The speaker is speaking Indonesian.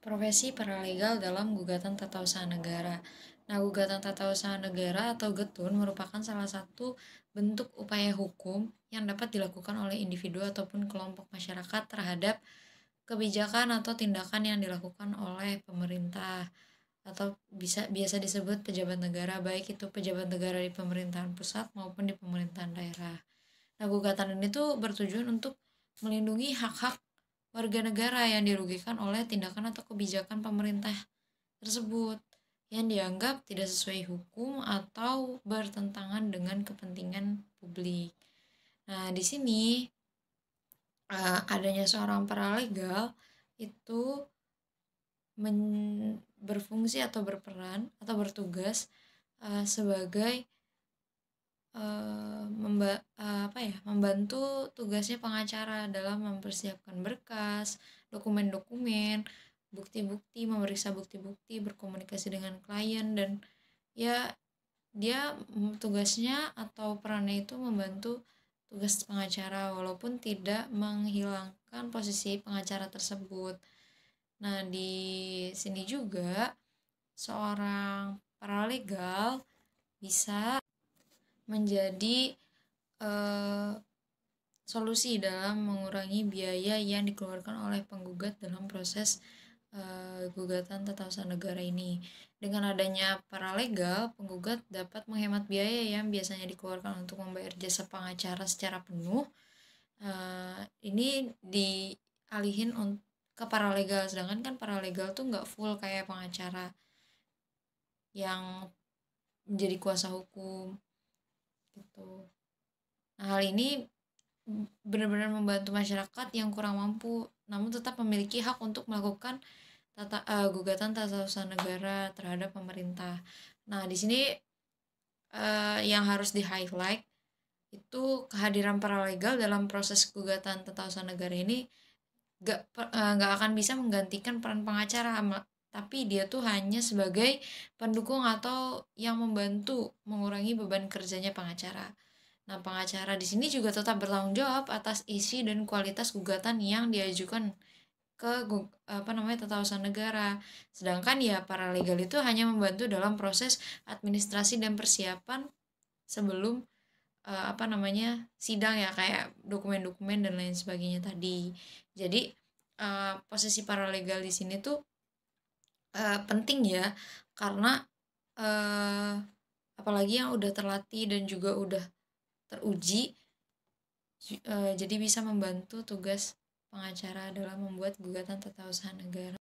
Profesi paralegal dalam gugatan tata usaha negara. Nah, gugatan tata usaha negara atau GETUN merupakan salah satu bentuk upaya hukum yang dapat dilakukan oleh individu ataupun kelompok masyarakat terhadap kebijakan atau tindakan yang dilakukan oleh pemerintah atau biasa disebut pejabat negara, baik itu pejabat negara di pemerintahan pusat maupun di pemerintahan daerah. Nah, gugatan ini tuh bertujuan untuk melindungi hak-hak warga negara yang dirugikan oleh tindakan atau kebijakan pemerintah tersebut yang dianggap tidak sesuai hukum atau bertentangan dengan kepentingan publik. Nah, di sini adanya seorang paralegal itu berfungsi atau berperan atau bertugas sebagai membantu tugasnya pengacara dalam mempersiapkan berkas, dokumen-dokumen, bukti-bukti, memeriksa bukti-bukti, berkomunikasi dengan klien, dan ya dia tugasnya atau perannya itu membantu tugas pengacara walaupun tidak menghilangkan posisi pengacara tersebut. Nah, di sini juga seorang paralegal bisa menjadi solusi dalam mengurangi biaya yang dikeluarkan oleh penggugat dalam proses gugatan tata usaha negara ini. Dengan adanya paralegal, penggugat dapat menghemat biaya yang biasanya dikeluarkan untuk membayar jasa pengacara secara penuh. Ini dialihin ke paralegal, sedangkan kan paralegal tuh nggak full kayak pengacara yang menjadi kuasa hukum gitu. Nah, hal ini benar-benar membantu masyarakat yang kurang mampu namun tetap memiliki hak untuk melakukan gugatan tata usaha negara terhadap pemerintah. Nah, di sini yang harus di-highlight itu kehadiran paralegal dalam proses gugatan tata usaha negara ini nggak akan bisa menggantikan peran pengacara, tapi dia tuh hanya sebagai pendukung atau yang membantu mengurangi beban kerjanya pengacara. Nah, pengacara di sini juga tetap bertanggung jawab atas isi dan kualitas gugatan yang diajukan ke tata usaha negara. Sedangkan ya paralegal itu hanya membantu dalam proses administrasi dan persiapan sebelum sidang ya, kayak dokumen-dokumen dan lain sebagainya tadi. Jadi posisi paralegal di sini tuh penting ya, karena apalagi yang udah terlatih dan juga udah teruji, jadi bisa membantu tugas pengacara dalam membuat gugatan tata usaha negara.